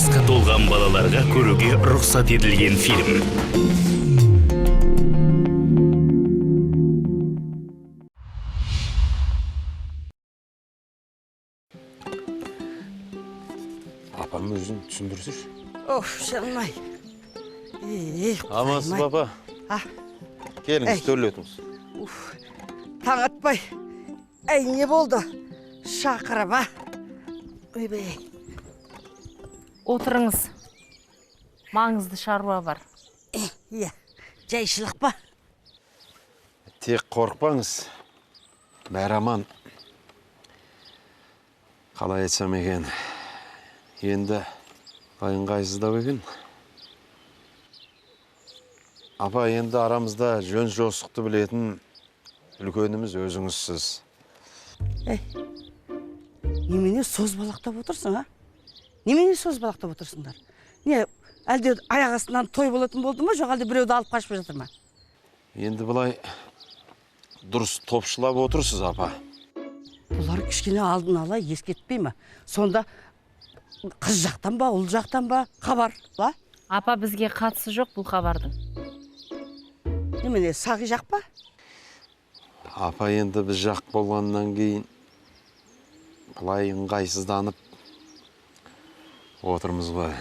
жасқа толған балаларға көруге рұқсат етілген фильм. Апам өзін түсіндірсіз. Жаным-ай. Амансыз баба. Келіңіз, төрлі өтіңіз. Таң атпай. Не болды? Шақырып, Ойбай. Отырыңыз. Маңызды шаруа бар. Жайшылық па? Тек қорқпаңыз. Бәрі аман. Қалай айтсам екен. Енді ыңғайсыздау екен. Апа, енді арамызда жөн жосықты білетін үлкеніміз өзіңізсіз. Немене соз балақтап отырсың, Немене соз балақтап отырсыңдар? Не, әлде аяқ астынан той болатын болды ма, жоқ әлде біреуді алып қашып жатыр ма? Енді бұлай дұрыс топшылап отырсыз, апа. Бұлар кішкене алдын ала ескертпей ма? Сонда қыз жақтан ба, ұл жақтан ба хабар, ба? Апа, бізге қатысы жоқ бұл хабардың. Немене, сағы жақ па? Апа, енді біз жақ болғаннан кейін бұлай ыңғайсызданып отырмыз ғой.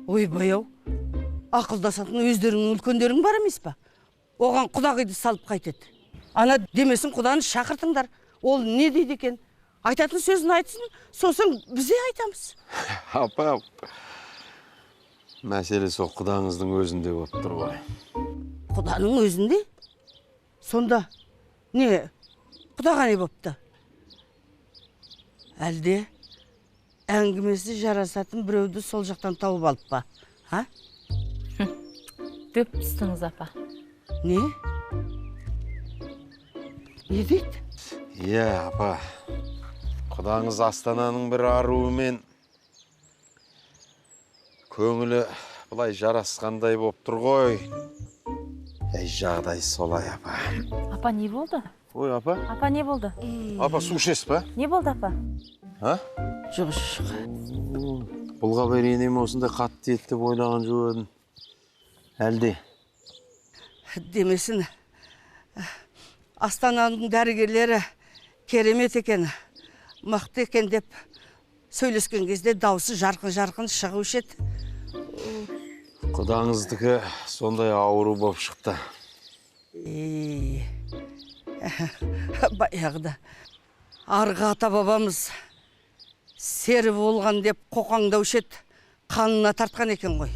Ойбай-ау, ақылдасатын өздеріңнің үлкендерің бар емес па? Оған құдағиды салып қайтеді. Ана демесін құданы шақыртыңдар. Ол не дейді екен? Айтатын сөзін айтсын, сосын бізе айтамыз. Апа, мәселе сол құдаңыздың өзінде болып тұр ғой. Құданың өзінде? Сонда не? Құдаға не бопты? Әлде әңгімесі жарасатын біреуді сол жақтан тауып алып па? Дөп түстіңіз, апа. Не? Не дейді? Апа. Құдаңыз Астананың бір аруымен көңілі бұлай жарасқандай болып тұр ғой. Жағдай солай, апа. Апа, не болды? Ой, апа. Апа, не болды? Апа, су ішесіз ба? Не болды, апа? Жоқ. Бұлға беренем осындай қатты ет деп ойлаған жөдін. Әлде? Демесін, Астананың дәрігерлері керемет екен, мықты екен деп сөйлескен кезде даусы жарқын-жарқын шығу шет. Құдаңыздікі сондай ауру болып шықты. Баяғыда арғы ата бабамыз сері болған деп қоқаңдау шет қанына тартқан екен ғой.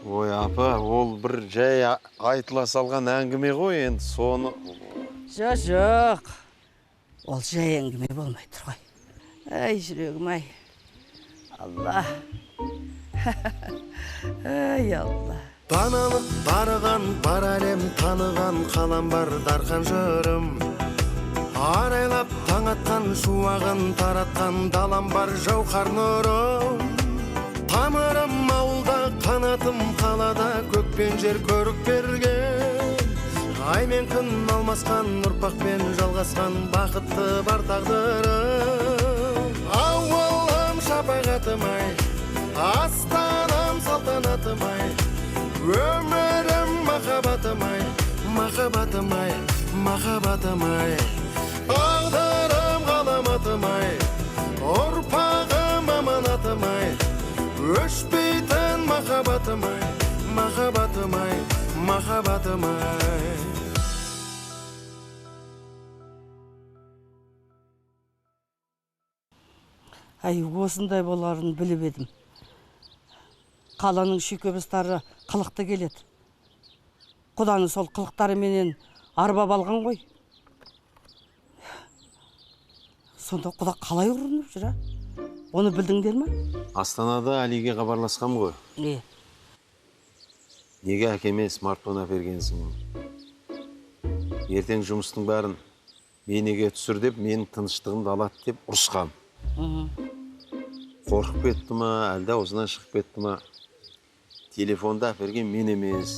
Ой, апа, ол бір жай айтыла салған әңгіме ғой, енді соны... Жоқ. Ол жай әңгіме болмай тұр ғой. Ай, жүрегім-ай. Алла. Ай, Алла. Танылып барған бар әлем, таныған қалам бар дарқан жырым. Арайлап таң атқан шуағын таратқан далам бар жауқар нұрым. Тамырым ауылда, қанатым қалада, көкпен жер көрік берген. Ай мен күн алмасқан, ұрпақпен жалғасқан бақытты бар тағдырым. Ауылым шапағатым-ай, Астанам салтанатым-ай, өмірім махаббатым-ай, махаббатым-ай, махаббатым-ай. Тағдырым ғаламатым-ай, ұрпағым аманатым-ай, өшпейтін махаббатым-ай, махаббатым-ай, махаббатым-ай. Осындай боларын біліп едім. Қаланың шүйкебістары қылықты келеді. Құданы сол қылықтары менен арбап алған ғой. Сонда құда қалай ұрынып жүр, Оны білдіңдер ма? Астанада Алиге хабарласқам ғой. Неге әкеме смартфон әпергенсің? Ертең жұмыстың бәрін менеге түсір деп, менің тыныштығымды алады деп ұрысқам. Қорқып кетті ма, әлде аузынан шығып кетті ма? Телефонда әперген мен емес,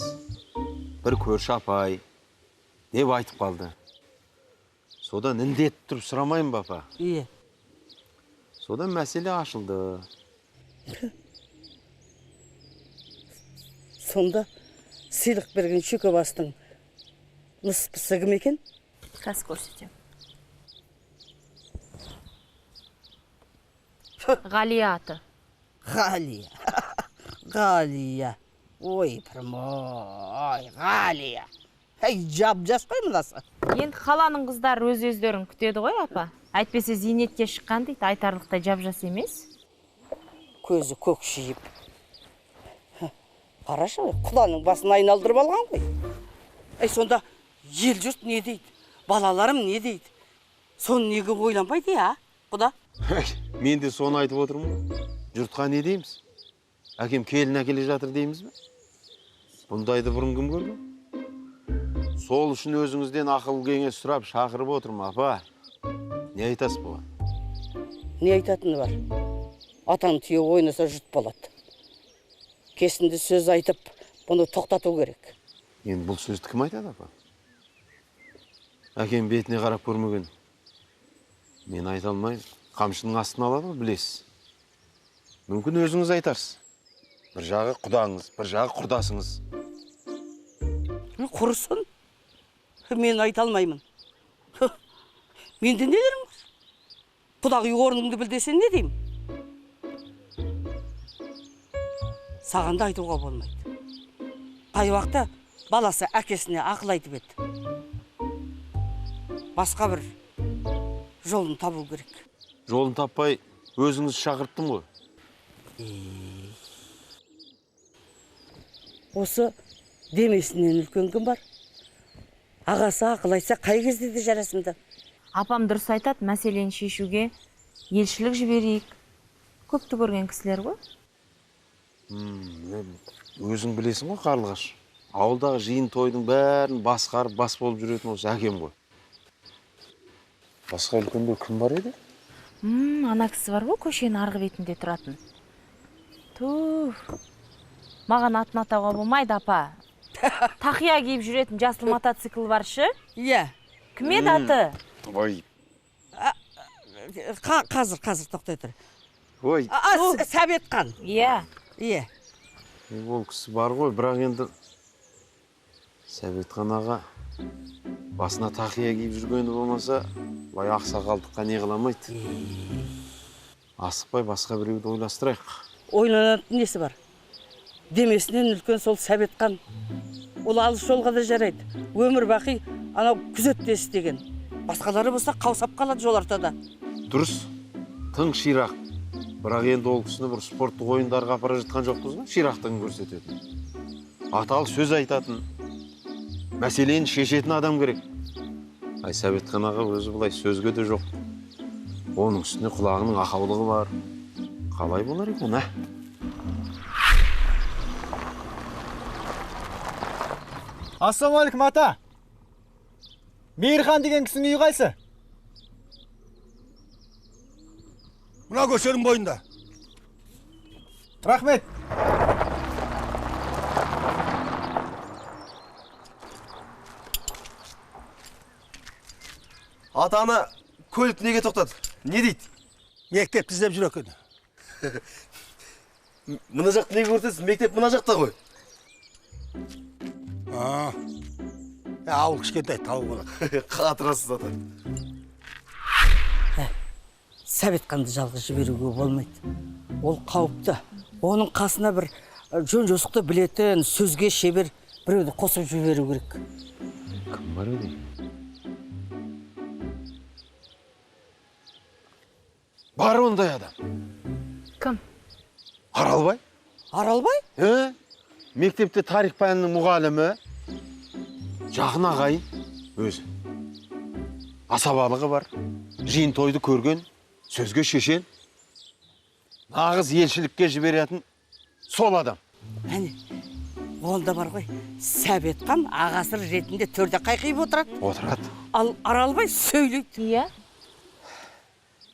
бір көрші апай деп айтып қалды. Содан індет тұрып сұрамайын ба, апа? Иә. Содан мәселе ашылды. сонда сыйлық берген Шүйкебастың ныспысы кім екен? Қазір көрсетем. Ғалия аты. Ғалия. Ғалия. Ой, пірмай, Ғалия. Жап-жас қой мынасы. Енді қаланың қыздары өз-өздерін күтеді ғой, апа. Әйтпесе зейнетке шыққан дейді, айтарлықтай жап-жас емес. Көзі көкшиіп. Қарашы, құданың басын айналдырып алған ғой. Сонда ел жұрт не дейді? Балаларым не дейді? Соны неге ойланбайды, құда? Мен де соны айтып отырмын. Жұртқа не дейміз? Әкем келін әкеле жатыр дейміз бе? Бұндайды бұрын кім көрген? Сол үшін өзіңізден ақыл кеңес сұрап шақырып отырмын, апа. Не айтасыз бұған? Не айтатыны бар? Атаң түйе ойнаса жұт болады. Кесінді сөз айтып, бұны тоқтату керек. Енді бұл сөзді кім айтады, апа? Әкем бетіне қарап көрмеген. Мен айта алмайым. Қамшының астына алады ғой, білесіз. Мүмкін өзіңіз айтарсыз. Bir жағы құдаңыз, бір жағы құрдасыңыз. Құрысын? Мен айта алмаймын. Менде нелерім бар? Құдағи орныңды білдесен не деймін? Саған да айтуға болмайды. Қай уақытта баласы әкесіне ақыл айтып еді. Басқа бір жолын табу керек. Жолын таппай өзіңіз шақырттым ғой. Осы демесінен үлкен кім бар? Ағасы ақыл айтса қай кезде де жарасымды. Апам дұрыс айтады, мәселені шешуге елшілік жіберейік. Көпті көрген кісілер ғой. Өзің білесің ғой, Қарлығаш. Ауылдағы жиын тойдың бәрін басқарып, бас болып жүретін осы әкем ғой. Басқа үлкенде кім бар еді? Ана кісі бар ғой, көшенің арғы бетінде тұратын. Маған атын атауға болмайды, апа. Тақия киіп жүретін жасыл мотоцикл бар шы? Иә. Кім еді аты? Ой. Қазір тоқтай тұр. Ой. Сәбетқан. Иә. Иә. Ол кісі бар ғой, бірақ енді Сәбетқан аға басына тақия киіп жүргені болмаса, бай ақсақалдыққа не қыламайды. Асықпай басқа біреуді ойластырайық. Ойланатын несі бар? Демесінен үлкен сол Сәбетқан. Ол алыс жолға да жарайды. Өмір бақи анау күзеттесі деген. Басқалары болса қаусап қалады жол ортада. Дұрыс, тың ширақ. Бірақ енді ол кісіні бір спорттық ойындарға апара жатқан жоқпыз ба? Ширақтығын көрсететін. Аталы сөз айтатын, мәселені шешетін адам керек. Сәбетқан аға өзі бұлай сөзге де жоқ. Оның үстіне құлағының ақаулығы бар. Қалай болар екен, ә? Ассалаумағалейкум, ата. Мейірхан деген кісінің үйі қайсы? Мына көшенің бойында. Рахмет. Атаны көлік неге тоқтады? Не дейді? Мектеп іздеп жүр екен. Мына жақты неге көрсетесіз? Мектеп мына жақта ғой. Ауыл кішкентай тау болады. Қатырасыз ата. Сәбетқанды жалғыз жіберуге болмайды. Ол қауіпті. Оның қасына бір жөн-жосықты білетін, сөзге шебер біреуді қосып жіберу керек. Кім бар еді? Бар ондай адам. Кім? Аралбай? Аралбай? Мектепте тарих пәнінің мұғалімі. Жақын ағайын өзі. Асабалығы бар. Жиын тойды көрген, сөзге шешен. Нағыз елшілікке жіберетін сол адам. Әне, онда бар ғой, Сәбетқан ағасыр ретінде төрде қайқиып отырады. Отырады. Ал Аралбай сөйлейді. Иә.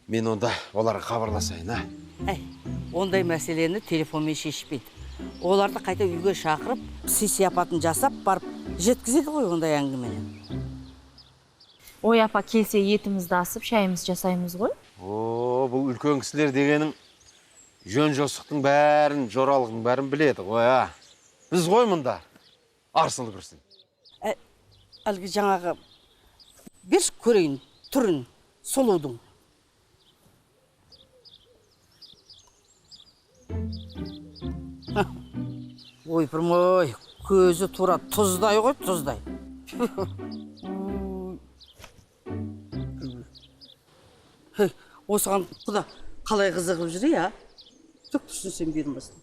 Мен онда оларға хабарласайын, ә? Ондай мәселені телефонмен шешпейді. Оларды қайта үйге шақырып, сый-сияпатын жасап барып жеткізеді ғой ондай әңгімені. Ой, апа, келсе етімізді асып, шайымыз жасаймыз ғой. Бұл үлкен кісілер дегенің жөн-жосықтың бәрін, жоралығың бәрін біледі ғой, ә? Біз ғой мұнда. Арсыл кірсін. Әлгі жаңағы берші көрейін түрін сұлудың. Ойпырмай, көзі тура тұздай ғой, тұздай. Осыған құда қалай қызығып жүр, я? Түк түсінсем бермесін.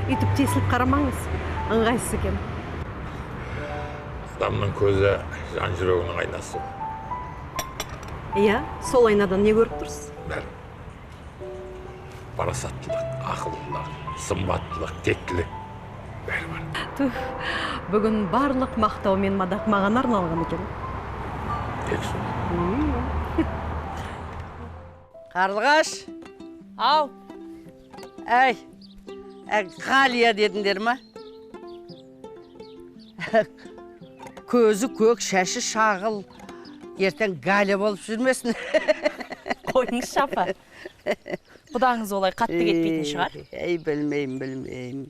Үйтіп тесіліп қарамаңыз, ыңғайсыз екен. Адамның көзі жан жүрегінің айнасы. Иә, сол айнадан не көріп тұрсыз? Бәрі. Парасаттылық, ақылдылық, сымбаттылық, тектілік. Бәрі бар. Түф, бүгін барлық мақтау мен мадақ маған арналған екен. Тек сол. Қарлығаш, Ау, әй, Ғалия дедіңдер ма? Көзі көк, шашы шағыл, ертең Галия болып жүрмесін. қойыңызшы апа. Құдаңыз олай қатты кетпейтін шығар. Ей, білмеймін.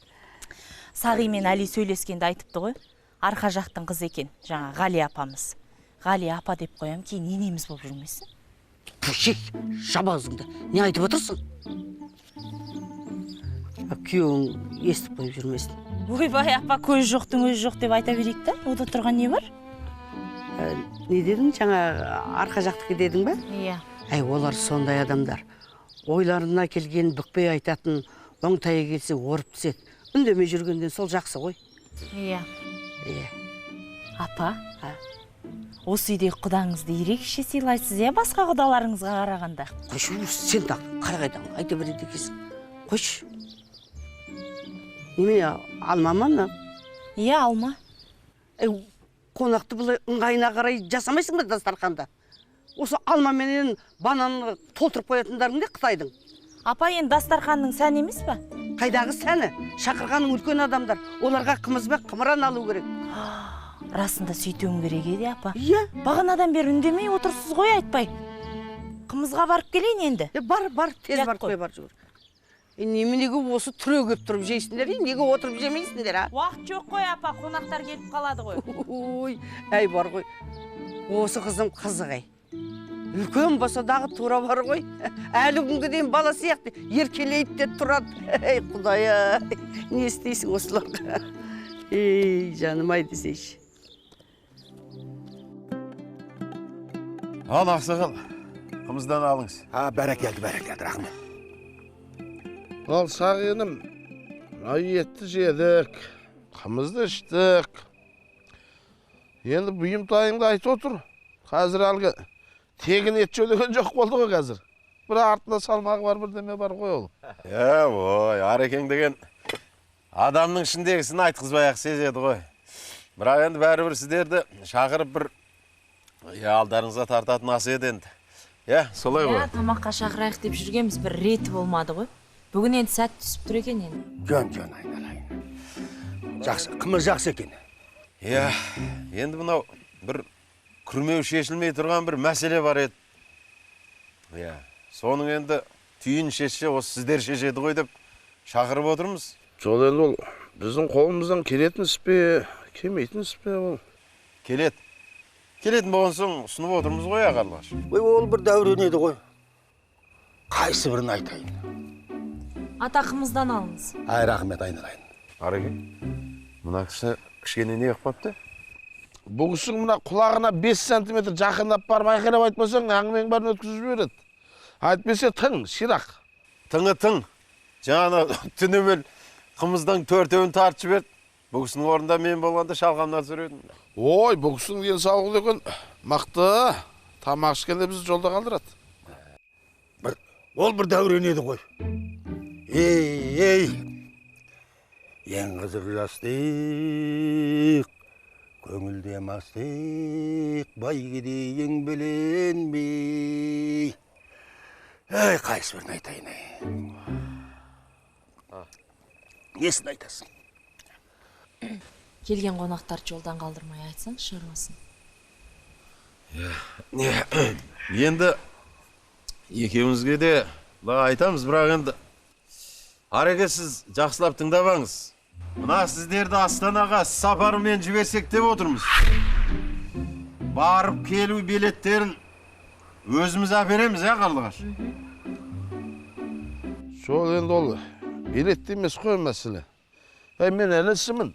Сағи мен Әли сөйлескенде айтыпты ғой. Арқа жақтың қызы екен, жаңа Ғалия апамыз. Ғалия апа деп қоям, кейін енеміз болып жүрмесін. Пүшек, жабазыңды. Не айтып отырсың? Күйеуің естіп қойып жүрмесін. Ойбай апа, көз жоқтың өзі жоқ деп айта берейік та. Ода тұрған не бар? Не дедің, жаңа арқа жақтыкі дедің бе? Иә. Әй, олар сондай адамдар. Ойларына келген бүкпей айтатын, оңтайы келсе орып түседі. Үндемей жүргенден сол жақсы ғой. Иә. Апа, осы үйде құдаңызды ерекше сыйлайсыз, иә, басқа құдаларыңызға қарағанда? Қойшы, сен тақ, қай-қайдан айта береді екенсің. Қойшы. Неме, алма ма? Иә, алма. Қонақты бұлай ыңғайына қарай жасамайсың ба дастарханда? Осы алма менен бананы толтырып қоятындарың не Қытайдың? Апа, енді дастарханның сән емес па? Қайдағы сәні? Шақырғаның үлкен адамдар. Оларға қымыз бен қымыран алу керек. Расында сөйтуім керек еді, апа. Иә. Бағанадан бері үндемей отырсыз ғой, айтпай. Қымызға барып келейін енді. Бар, тез барып қой, бар жүгір. Неменеге осы түрегеп тұрып жейсіңдер, неге отырып жемейсіңдер, а? Уақыт жоқ қой, апа, қонақтар келіп қалады ғой. Ой, әй бар ғой. Осы қызым қызығай. Үлкен болса дағы тура бар ғой. Әлі күнге дейін бала сияқты еркелейді де тұрады. Ей, Құдая, не істейсің осыларға? Ей, жаным ай десейші. Ал ақсақал, қымыздан алыңыз. Бәрекелді, рахмет. Ал сағиным, етті жедік, қымызды іштік. Енді бұйым тайыңды айтып отыр. Қазір әлгі тегін ет жөлеген жоқ болды ғой қазір. Бір артында салмағы бар, бір деме бар ғой ол. Ой, Арекең деген адамның ішіндегісін айтқызбай ақ сезеді ғой. Бірақ енді бәрібір сіздерді шақырып бір алдарыңызға тартатын асы еді енді. Солай ғой. Тамаққа шақырайық деп жүргенбіз, бір реті болмады ғой. Бүгін енді сәт түсіп тұр екен енді. Жөн, айналайын. Жақсы, қымыз жақсы екен. Енді мынау бір күрмеу шешілмей тұрған бір мәселе бар еді. Соның енді түйін шешсе, осы сіздер шешеді ғой деп шақырып отырмыз. Жол енді ол біздің қолымыздан келетін іс пе, келмейтін іс пе ол? Келетін болған соң ұсынып отырмыз ғой, Қарлығаш. Ол бір дәурен еді ғой. Қайсы бірін айтайын? Ата, қымыздан алыңыз. Рахмет, айналайын. Ареке, мына кішкене не қыпапты? Бұл кісінің мына құлағына 5 сантиметр жақындап барып айқайлап айтпасаң, әңгіменің бәрін өткізіп жібереді. Айтпесе тың, ширақ. Тыңы тың. Жаңа түнемел қымыздан 4-еуін тартып жіберді. Бұл кісінің орнында мен болғанда шалғамнан сөредім. Ой, бұл кісінің денсаулығы деген мықты. Тамақ ішкенде бізді жолда қалдырады. Ол бір дәурен еді ғой. Ей! Ең қызық жастық, көңілде мастық, бай кедейің біленбей. Қайсы бірін айтайын. Несін айтасың? Келген қонақтарды жолдан қалдырмай айтсаң шаруасын. Енді екеумізге де айтамыз, бірақ енді Ареке, сіз жақсылап тыңдабаңыз. Мына сіздерді Астанаға сапармен жіберсек деп отырмыз. Барып келу билеттерін өзіміз әпереміз, Қарлығаш? Сол енді ол билет емес қой мәселе. Мен әлісімін.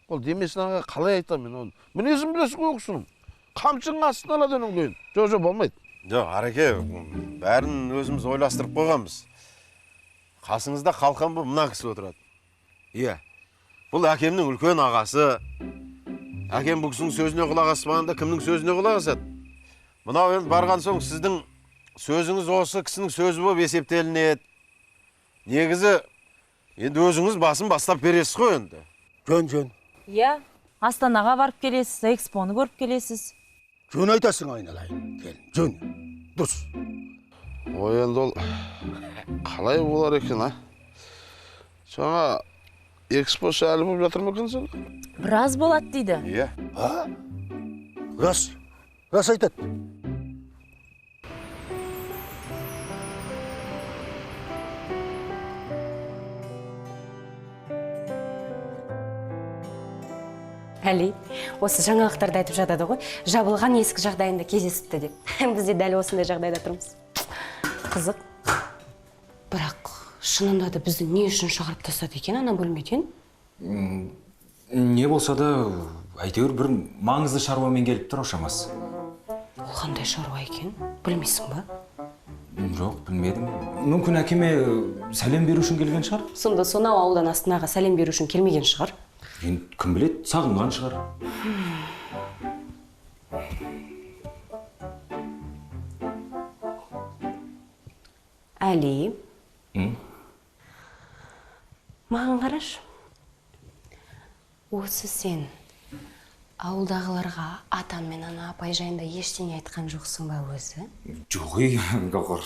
Ол демесін аға қалай айтамын? Мінезім білесің ғой кісінің. Қамшының астын алады оның дейін. Жоқ, болмайды. Жоқ, Ареке, бәрін өзіміз ойластырып қойғанбыз. Қасыңызда қалқан бұл мына кісі отырады. Иә, бұл әкемнің үлкен ағасы. Әкем бұл кісінің сөзіне құлақ аспағанда кімнің сөзіне құлақ асады? Мынау енді барған соң сіздің сөзіңіз осы кісінің сөзі болып есептелінеді. Негізі, енді өзіңіз басын бастап бересіз ғой енді. Жөн. Иә, Астанаға барып келесіз, экспоны көріп келесіз. Жөн айтасың айналайын. Кел, жөн. Дұрыс. Ой, енді ол қалай болар екен, а? Жаңа экспосы әлі болып жатыр ма екенсің? Біраз болады дейді. Иә. Рас айтады. Әли, осы жаңалықтарды айтып жатады ғой, жабылған есік жағдайында кездесіпті деп. Біз де дәл осындай жағдайда тұрмыз. Қызық. Бірақ шынында да бізді не үшін шығарып тастады екен ана бөлмеден? Не болса да, әйтеуір бір маңызды шаруамен келіп тұр шамасы. Ол қандай шаруа екен? Білмейсің ба? Жоқ, білмедім. Мүмкін әкеме сәлем беру үшін келген шығар? Сонда сонау ауылдан Астанаға сәлем беру үшін келмеген шығар? Енді кім біледі, сағынған шығар. Әли. Маған қараш. Осы сен ауылдағыларға атам мен ана апай жайында ештеңе айтқан жоқсың ба өзі? Жоқ, Гауһар,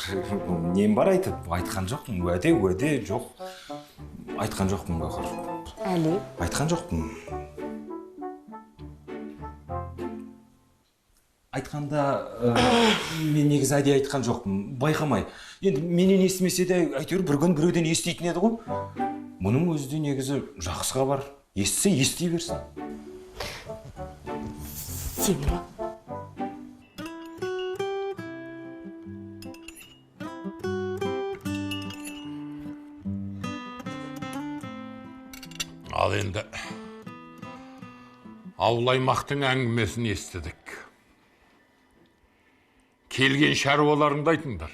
нем бар айтып? Айтқан жоқпын, уәде, жоқ. Айтқан жоқпын, Гауһар. Әли. Айтқан жоқпын. Айтқанда, мен негізі әдейі айтқан жоқпын, байқамай. Енді менен естімесе де, әйтеуір бір күн біреуден еститін еді ғой. Мұның өзі де негізі жақсыға бар. Естісе, ести берсін. Сені ма? Ал енді ауыл аймақтың әңгімесін естідік. Келген шаруаларыңды айтыңдар.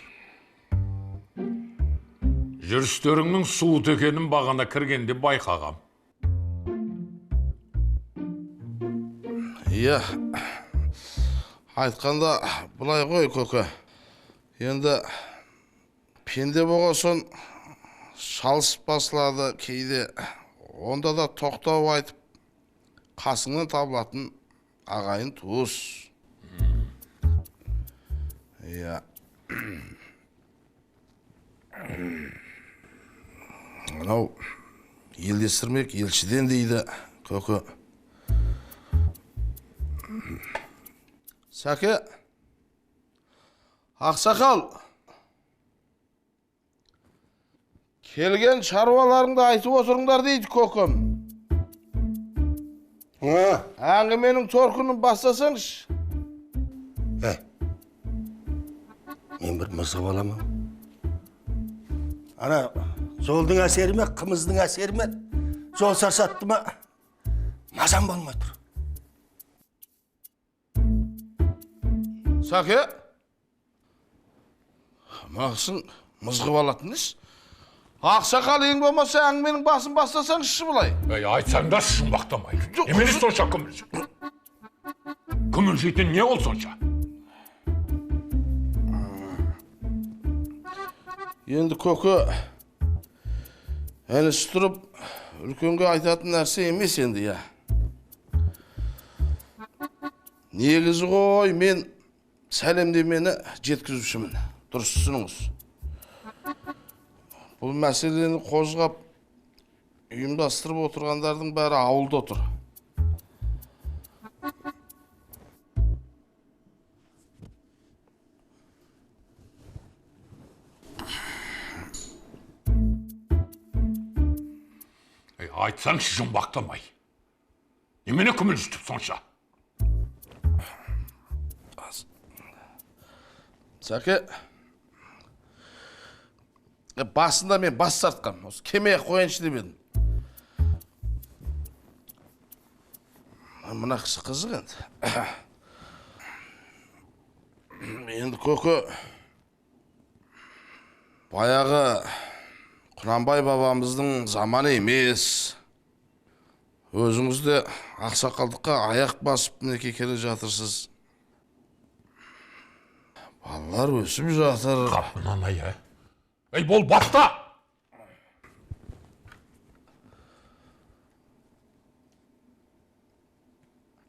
Жүрістеріңнің суыт екенін бағана кіргенде байқағам. Иә, айтқанда бұлай ғой көке. Енді пенде болған соң шалысып басылады кейде. Онда да тоқтау айтып, қасыңнан табылатын ағайын туыс. Иә. Мынау елдестірмек елшіден дейді көке. Сәке, ақсақал, келген шаруаларыңды айтып отырыңдар дейді көкем. Әңгіменің торқынын бастасаңыз. Мен бір мызғып аламын. Ана жолдың әсері ме, қымыздың әсері ме, жол сарсатты ма, мазам болмай тұр. Сәке, мағысын мызғып алатын іс. Ақсақал ең болмаса әңгіменің басын бастасаңызшы бұлай. Айтсаңдар шумақтамай. Емені сонша күмілжі. Күмілжейтін не ол сонша? Енді көке, әнісі тұрып, үлкенге айтатын нәрсе емес енді, я. Негізі ғой, мен сәлемдемені жеткізушімін. Дұрыс түсініңіз. Бұл мәселені қозғап, ұйымдастырып отырғандардың бәрі ауылда отыр. Айтсаңшы жұмбақтамай. Немене күмілжітіп сонша? Сәке, басында мен бас тартқам, осы кемеге қойыншы деп едім. Мына кісі қызық енді. Енді көке, баяғы Құнанбай бабамыздың заманы емес. Өзіңіз де ақсақалдыққа аяқ басып мінеке келе жатырсыз. Балалар өсіп жатыр. Қапынан ай, Ей, бол баста!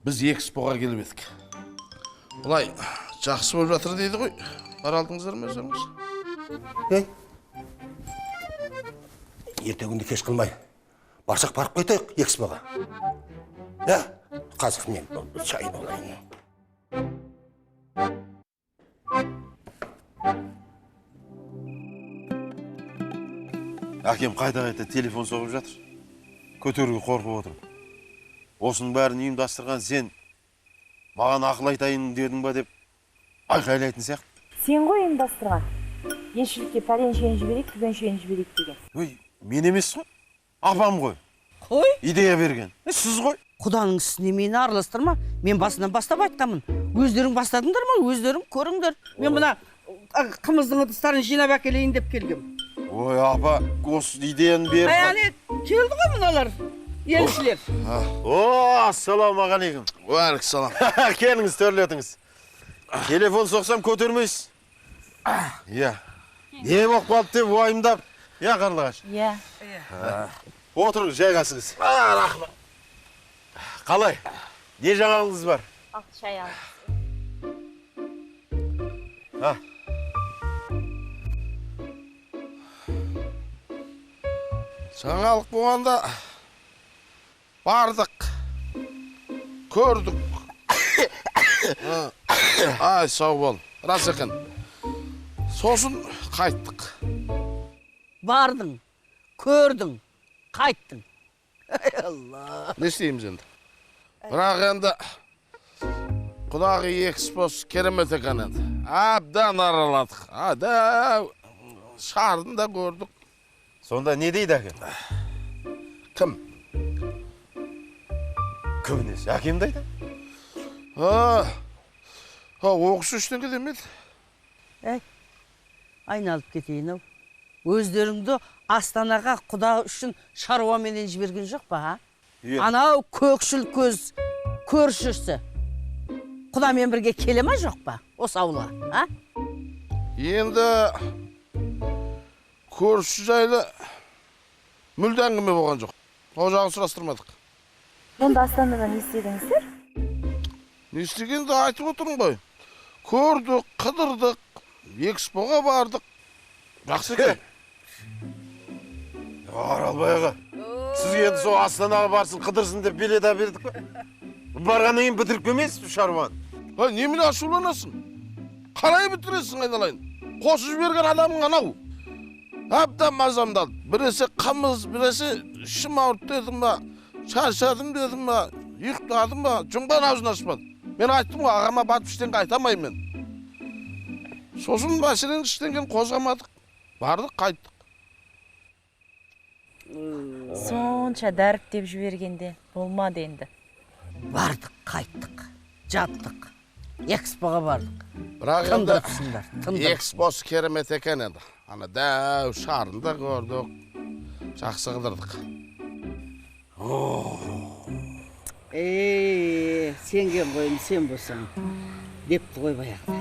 Біз экспоға келіп едік. Бұлай, жақсы болып жатыр дейді ғой. Бар алдыңыздар ма өздеріңіз? Ертеңінде кеш қылмай. Барсақ барып қайтайық экспоға. Қазір мен шайын олайын. Әкем қайта-қайта телефон соғып жатыр. Көтеруге қорқып отырмын. Осының бәрін ұйымдастырған сен маған ақыл айтайын дедің ба деп айқайлайтын сияқты. Сен ғой ұйымдастырған. Елшілікке пәленшені жіберейік, түгеншені жіберейік деген. Ой, мен емес қой. Апам ғой. Қой? Идея берген. Сіз ғой. Құданың ісіне мені араластырма. Мен басынан бастап айтқанмын. Өздерің бастадыңдар ма? Өздерің көріңдер. Мен мына қымыздың ыдыстарын жинап әкелейін деп келгем. Ой, апа, осы идеяны беріп. Аяне, келді ғой мыналар. Елшілер. Ассалаумағалейкум. Уағалейкумассалам. Келіңіз, төрлетіңіз. Телефон соқсам көтермейсіз. Иә. Не болып қалды деп уайымдап. Иә, Қарлығаш. Иә. Отырыңыз, жайғасыңыз. Рахмет. Қалай? Не жаңалыңыз бар? Ал, шай ал. Жаңалық болғанда бардық, көрдік. Ай, сау бол. Рас екен. Сосын қайттық. Бардың, көрдің, қайттың. Алла. Не істейміз енді? Бірақ енді құдағы экспос керемет екен енді. Абдан араладық. Шарын да көрдік. Сонда не дейді әкем? Кім? Кім несі? Әкем дейді? Оқысы үштенге демеді. Айналып кетейін ау. Өздеріңді Астанаға құда үшін шаруаменен жіберген жоқ па? Анау көкшіл көз көршісі. Құдамен бірге келе ма жоқ па? Осы аула, Енді көрші жайлы мүлде әңгіме болған жоқ. О жағын сұрастырмадық. Онда Астанадан не істедіңіздер? Не істегенді айтып отырмын ғой. Көрдік, қыдырдық, экспоға бардық. Жақсы екен. Аралбай аға, сізге енді сол Астанаға барсын, қыдырсын деп билета бердік па? Барғаннан кейін бітіріп келмейсіз бе шаруаны? Немене ашуланасың? Қалай бітіресің айналайын? Қосып жіберген адамың анау. Әбден мазамдалды. Біресе қымыз, біресе ішім ауырды дедім ба, шаршадым дедім ба, ұйықтадым ба, жұмған аузын ашпады. Мен айттым ғой, ағама батып іштенге айтамаймын мен. Сосын мәселен іштенген қозғамадық. Бардық, қайттық. Сонша дәріптеп жібергенде болмады енді. Бардық, қайттық, жаттық, экспоға бардық. Бірақ енді экспосы керемет екен енді. Ана дәу шарында көрдік, жақсы қыдырдық. Сенген қойым, сен болсаң, депті ғой баяғыда.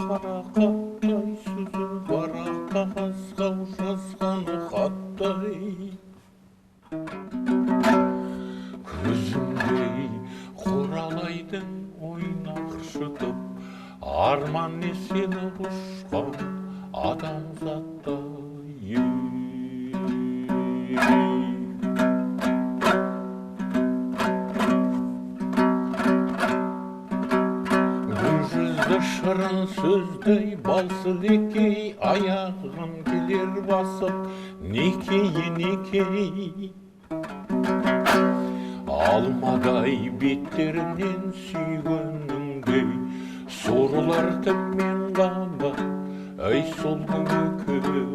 Қара қаптай сүзі бар ақ қағазға жазған арман не сені құшқан адамзаттай гүл жүзді шырын сөздей балсылекей аяғым келер басып некей алмадай беттерінен сүйгеніңдей сорлар мен ғана ай сол күні